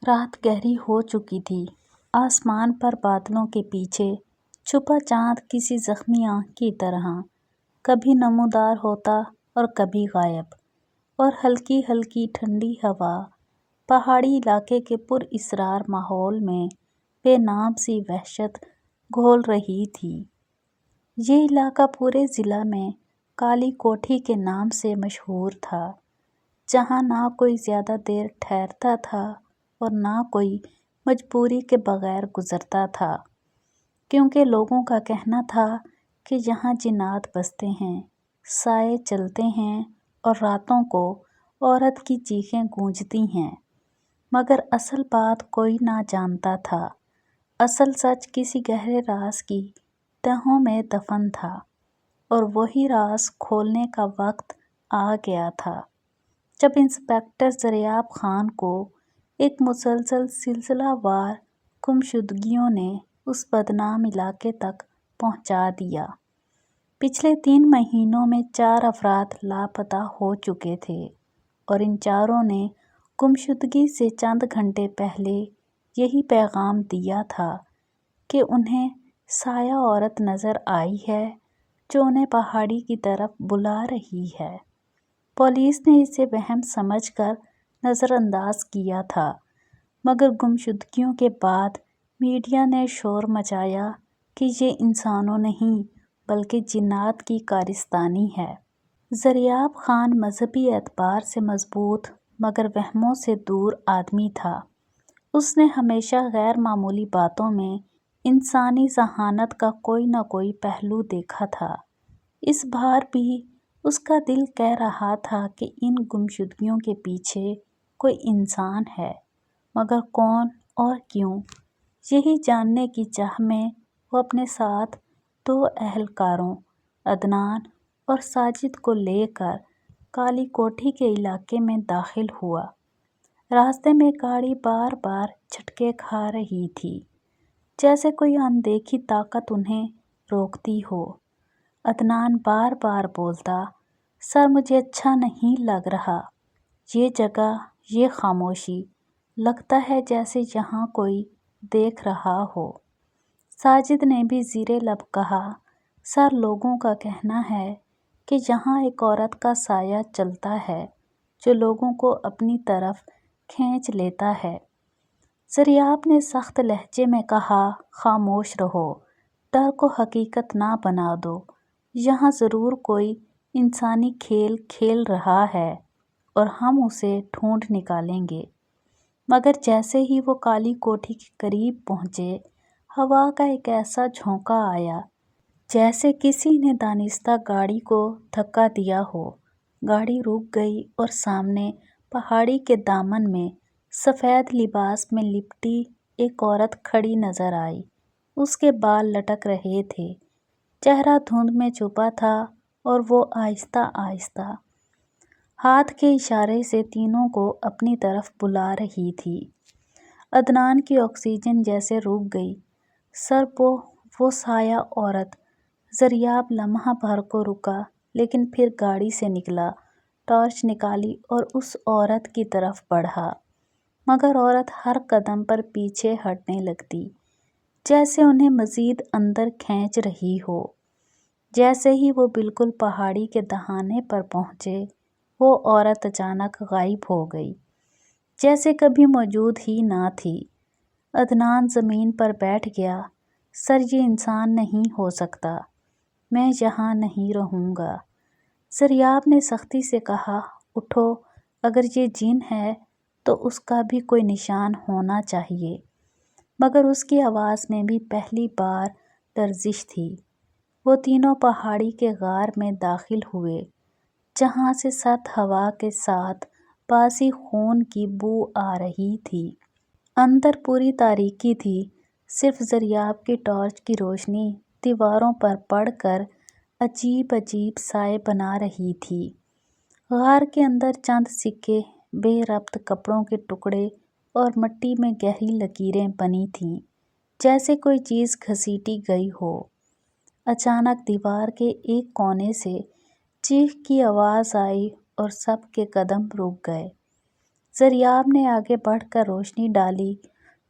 رات گہری ہو چکی تھی۔ آسمان پر بادلوں کے پیچھے چھپا چاند کسی زخمی آنکھ کی طرح کبھی نمودار ہوتا اور کبھی غائب، اور ہلکی ہلکی ٹھنڈی ہوا پہاڑی علاقے کے پر اسرار ماحول میں بے نام سی وحشت گھول رہی تھی۔ یہ علاقہ پورے ضلع میں کالی کوٹھی کے نام سے مشہور تھا، جہاں نہ کوئی زیادہ دیر ٹھہرتا تھا اور نہ کوئی مجبوری کے بغیر گزرتا تھا، کیونکہ لوگوں کا کہنا تھا کہ یہاں جنات بستے ہیں، سائے چلتے ہیں اور راتوں کو عورت کی چیخیں گونجتی ہیں۔ مگر اصل بات کوئی نہ جانتا تھا۔ اصل سچ کسی گہرے راز کی تہوں میں دفن تھا، اور وہی راز کھولنے کا وقت آ گیا تھا جب انسپکٹر ضیاء خان کو ایک مسلسل سلسلہ وار گمشدگیوں نے اس بدنام علاقے تک پہنچا دیا۔ پچھلے 3 مہینوں میں 4 افراد لاپتہ ہو چکے تھے، اور ان چاروں نے گمشدگی سے چند گھنٹے پہلے یہی پیغام دیا تھا کہ انہیں سایہ عورت نظر آئی ہے جو انہیں پہاڑی کی طرف بلا رہی ہے۔ پولیس نے اسے وہم سمجھ کر نظر انداز کیا تھا، مگر گمشدگیوں کے بعد میڈیا نے شور مچایا کہ یہ انسانوں نہیں بلکہ جنات کی کارستانی ہے۔ ضیاء خان مذہبی اعتبار سے مضبوط مگر وہموں سے دور آدمی تھا۔ اس نے ہمیشہ غیر معمولی باتوں میں انسانی ذہانت کا کوئی نہ کوئی پہلو دیکھا تھا۔ اس بار بھی اس کا دل کہہ رہا تھا کہ ان گمشدگیوں کے پیچھے کوئی انسان ہے، مگر کون اور کیوں؟ یہی جاننے کی چاہ میں وہ اپنے ساتھ 2 اہلکاروں عدنان اور ساجد کو لے کر کالی کوٹھی کے علاقے میں داخل ہوا۔ راستے میں گاڑی بار بار جھٹکے کھا رہی تھی، جیسے کوئی اندیکھی طاقت انہیں روکتی ہو۔ عدنان بار بار بولتا، سر مجھے اچھا نہیں لگ رہا، یہ جگہ، یہ خاموشی، لگتا ہے جیسے یہاں کوئی دیکھ رہا ہو۔ ساجد نے بھی زیر لب کہا، سر لوگوں کا کہنا ہے کہ یہاں ایک عورت کا سایہ چلتا ہے جو لوگوں کو اپنی طرف کھینچ لیتا ہے۔ ضیاء نے سخت لہجے میں کہا، خاموش رہو، ڈر کو حقیقت نہ بنا دو، یہاں ضرور کوئی انسانی کھیل کھیل رہا ہے اور ہم اسے ڈھونڈ نکالیں گے۔ مگر جیسے ہی وہ کالی کوٹھی کے قریب پہنچے، ہوا کا ایک ایسا جھونکا آیا جیسے کسی نے دانستہ گاڑی کو دھکا دیا ہو۔ گاڑی رک گئی اور سامنے پہاڑی کے دامن میں سفید لباس میں لپٹی ایک عورت کھڑی نظر آئی۔ اس کے بال لٹک رہے تھے، چہرہ دھند میں چھپا تھا، اور وہ آہستہ آہستہ ہاتھ کے اشارے سے تینوں کو اپنی طرف بلا رہی تھی۔ عدنان کی آکسیجن جیسے رک گئی۔ سر وہ سایہ عورت۔ ضیاء لمحہ بھر کو رکا، لیکن پھر گاڑی سے نکلا، ٹارچ نکالی اور اس عورت کی طرف بڑھا، مگر عورت ہر قدم پر پیچھے ہٹنے لگتی، جیسے انہیں مزید اندر کھینچ رہی ہو۔ جیسے ہی وہ بالکل پہاڑی کے دہانے پر پہنچے، وہ عورت اچانک غائب ہو گئی، جیسے کبھی موجود ہی نہ تھی۔ عدنان زمین پر بیٹھ گیا، سر یہ انسان نہیں ہو سکتا، میں یہاں نہیں رہوں گا۔ ضیاء نے سختی سے کہا، اٹھو، اگر یہ جن ہے تو اس کا بھی کوئی نشان ہونا چاہیے۔ مگر اس کی آواز میں بھی پہلی بار لرزش تھی۔ وہ تینوں پہاڑی کے غار میں داخل ہوئے، جہاں سے سرد ہوا کے ساتھ باسی خون کی بو آ رہی تھی۔ اندر پوری تاریکی تھی، صرف ضیاء کی ٹارچ کی روشنی دیواروں پر پڑ کر عجیب عجیب سائے بنا رہی تھی۔ غار کے اندر چند سکے، بے ربط کپڑوں کے ٹکڑے اور مٹی میں گہری لکیریں بنی تھیں، جیسے کوئی چیز گھسیٹی گئی ہو۔ اچانک دیوار کے ایک کونے سے چیخ کی آواز آئی اور سب کے قدم رک گئے۔ زریاب نے آگے بڑھ کر روشنی ڈالی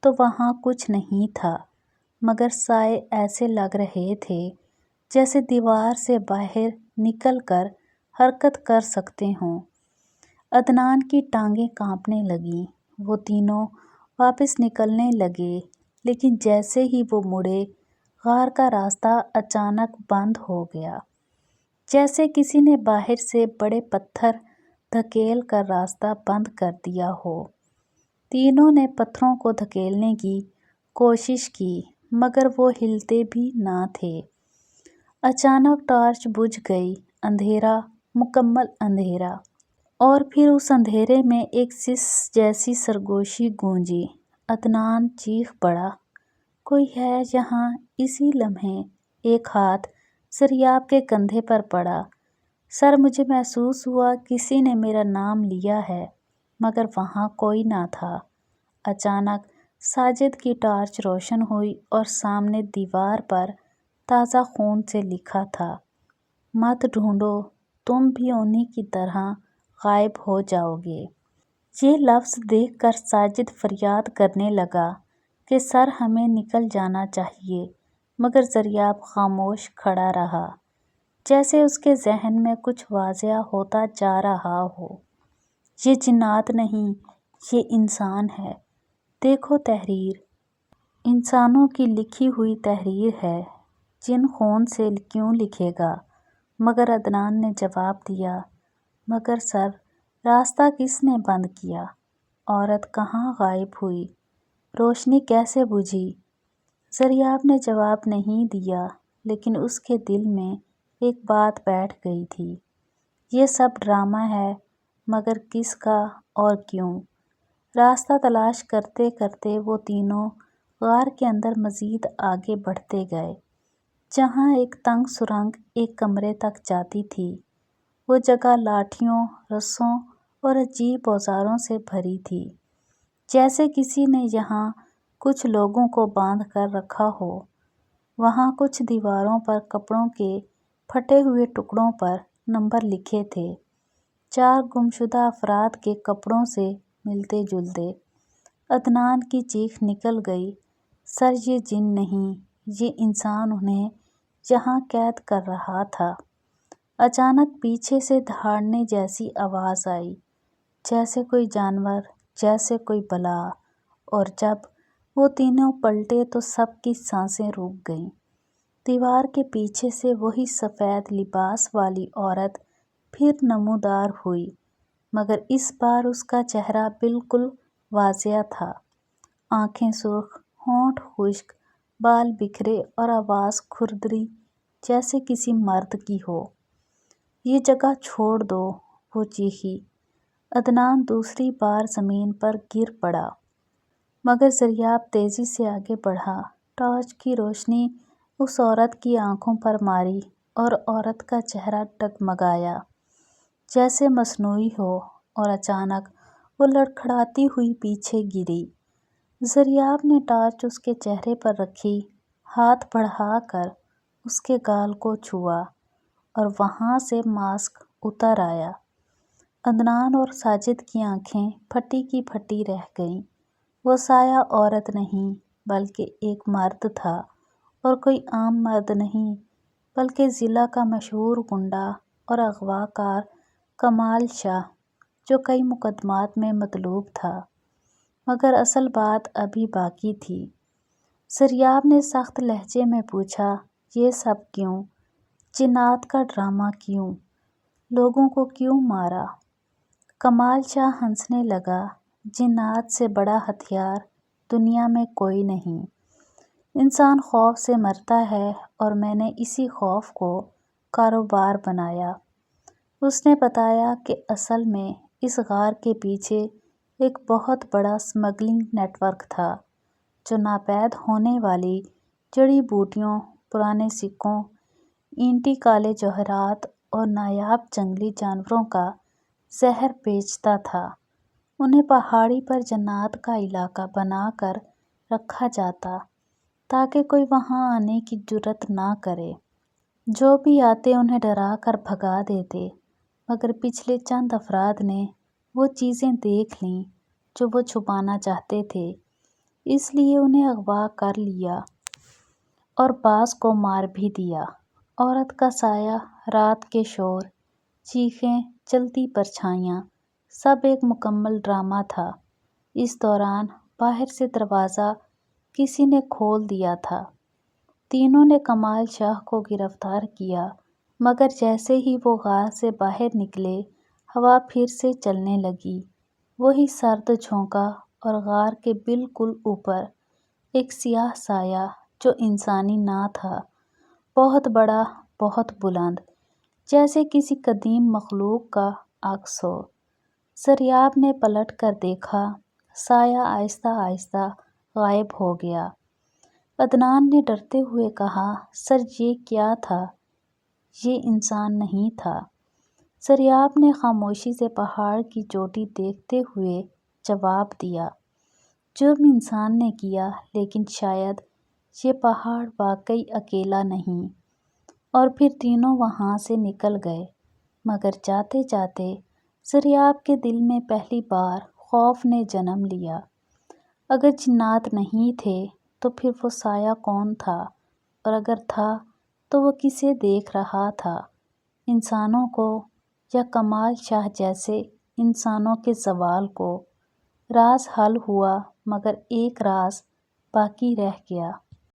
تو وہاں کچھ نہیں تھا، مگر سائے ایسے لگ رہے تھے جیسے دیوار سے باہر نکل کر حرکت کر سکتے ہوں۔ عدنان کی ٹانگیں کانپنے لگیں۔ وہ تینوں واپس نکلنے لگے، لیکن جیسے ہی وہ مڑے، غار کا راستہ اچانک بند ہو گیا، جیسے کسی نے باہر سے بڑے پتھر دھکیل کر راستہ بند کر دیا ہو۔ تینوں نے پتھروں کو دھکیلنے کی کوشش کی، مگر وہ ہلتے بھی نہ تھے۔ اچانک ٹارچ بجھ گئی، اندھیرا، مکمل اندھیرا، اور پھر اس اندھیرے میں ایک سس جیسی سرگوشی گونجی۔ عدنان چیخ پڑا، کوئی ہے یہاں؟ اسی لمحے ایک ہاتھ زریاب کے کندھے پر پڑا۔ سر، مجھے محسوس ہوا کسی نے میرا نام لیا ہے، مگر وہاں کوئی نہ تھا۔ اچانک ساجد کی ٹارچ روشن ہوئی اور سامنے دیوار پر تازہ خون سے لکھا تھا، مت ڈھونڈو، تم بھی انہی کی طرح غائب ہو جاؤ گے۔ یہ لفظ دیکھ کر ساجد فریاد کرنے لگا کہ سر، ہمیں نکل جانا چاہیے، مگر زریاب خاموش کھڑا رہا، جیسے اس کے ذہن میں کچھ واضح ہوتا جا رہا ہو۔ یہ جنات نہیں، یہ انسان ہے، دیکھو تحریر، انسانوں کی لکھی ہوئی تحریر ہے، جن خون سے کیوں لکھے گا؟ مگر عدنان نے جواب دیا، مگر سر، راستہ کس نے بند کیا؟ عورت کہاں غائب ہوئی؟ روشنی کیسے بجھی؟ زریاب نے جواب نہیں دیا، لیکن اس کے دل میں ایک بات بیٹھ گئی تھی، یہ سب ڈرامہ ہے، مگر کس کا اور کیوں؟ راستہ تلاش کرتے کرتے وہ تینوں غار کے اندر مزید آگے بڑھتے گئے، جہاں ایک تنگ سرنگ ایک کمرے تک جاتی تھی۔ وہ جگہ لاٹھیوں، رسوں اور عجیب اوزاروں سے بھری تھی، جیسے کسی نے یہاں کچھ لوگوں کو باندھ کر رکھا ہو۔ وہاں کچھ دیواروں پر کپڑوں کے پھٹے ہوئے ٹکڑوں پر نمبر لکھے تھے، 4 گمشدہ افراد کے کپڑوں سے ملتے جلتے۔ عدنان کی چیخ نکل گئی، سر، یہ جن نہیں، یہ انسان انہیں یہاں قید کر رہا تھا۔ اچانک پیچھے سے دہاڑنے جیسی آواز آئی، جیسے کوئی جانور، جیسے کوئی بلا، اور جب وہ تینوں پلٹے تو سب کی سانسیں رک گئیں۔ دیوار کے پیچھے سے وہی سفید لباس والی عورت پھر نمودار ہوئی، مگر اس بار اس کا چہرہ بالکل واضح تھا، آنکھیں سرخ، ہونٹ خشک، بال بکھرے اور آواز کھردری جیسے کسی مرد کی ہو۔ یہ جگہ چھوڑ دو، وہ چیخی۔ عدنان دوسری بار زمین پر گر پڑا، مگر زریاب تیزی سے آگے بڑھا۔ ٹارچ کی روشنی اس عورت کی آنکھوں پر ماری اور عورت کا چہرہ ڈگمگایا جیسے مصنوعی ہو، اور اچانک وہ لڑکھڑاتی ہوئی پیچھے گری۔ زریاب نے ٹارچ اس کے چہرے پر رکھی، ہاتھ بڑھا کر اس کے گال کو چھوا، اور وہاں سے ماسک اتر آیا۔ عدنان اور ساجد کی آنکھیں پھٹی کی پھٹی رہ گئیں۔ وہ سایہ عورت نہیں، بلکہ ایک مرد تھا، اور کوئی عام مرد نہیں، بلکہ ضلع کا مشہور گنڈا اور اغوا کار کمال شاہ، جو کئی مقدمات میں مطلوب تھا۔ مگر اصل بات ابھی باقی تھی۔ زریاب نے سخت لہجے میں پوچھا، یہ سب کیوں؟ جنات کا ڈرامہ کیوں؟ لوگوں کو کیوں مارا؟ کمال شاہ ہنسنے لگا، جنات سے بڑا ہتھیار دنیا میں کوئی نہیں۔ انسان خوف سے مرتا ہے، اور میں نے اسی خوف کو کاروبار بنایا۔ اس نے بتایا کہ اصل میں اس غار کے پیچھے ایک بہت بڑا اسمگلنگ نیٹ ورک تھا، جو ناپید ہونے والی جڑی بوٹیوں، پرانے سکوں، اینٹی کالے جواہرات اور نایاب جنگلی جانوروں کا زہر بیچتا تھا۔ انہیں پہاڑی پر جنات کا علاقہ بنا کر رکھا جاتا، تاکہ کوئی وہاں آنے کی جرات نہ کرے۔ جو بھی آتے انہیں ڈرا کر بھگا دیتے، مگر پچھلے چند افراد نے وہ چیزیں دیکھ لیں جو وہ چھپانا چاہتے تھے، اس لیے انہیں اغوا کر لیا اور بعض کو مار بھی دیا۔ عورت کا سایہ، رات کے شور، چیخیں، چلتی پرچھائیاں، سب ایک مکمل ڈرامہ تھا۔ اس دوران باہر سے دروازہ کسی نے کھول دیا تھا۔ تینوں نے کمال شاہ کو گرفتار کیا، مگر جیسے ہی وہ غار سے باہر نکلے، ہوا پھر سے چلنے لگی، وہی سرد جھونکا، اور غار کے بالکل اوپر ایک سیاہ سایہ جو انسانی نہ تھا، بہت بڑا، بہت بلند، جیسے کسی قدیم مخلوق کا عکس ہو۔ سریاب نے پلٹ کر دیکھا، سایہ آہستہ آہستہ غائب ہو گیا۔ عدنان نے ڈرتے ہوئے کہا، سر یہ کیا تھا؟ یہ انسان نہیں تھا۔ سریاب نے خاموشی سے پہاڑ کی چوٹی دیکھتے ہوئے جواب دیا، جرم انسان نے کیا، لیکن شاید یہ پہاڑ واقعی اکیلا نہیں۔ اور پھر تینوں وہاں سے نکل گئے، مگر جاتے جاتے سریاب کے دل میں پہلی بار خوف نے جنم لیا۔ اگر جنات نہیں تھے تو پھر وہ سایہ کون تھا؟ اور اگر تھا تو وہ کسے دیکھ رہا تھا؟ انسانوں کو، یا کمال شاہ جیسے انسانوں کے زوال کو؟ راز حل ہوا، مگر ایک راز باقی رہ گیا۔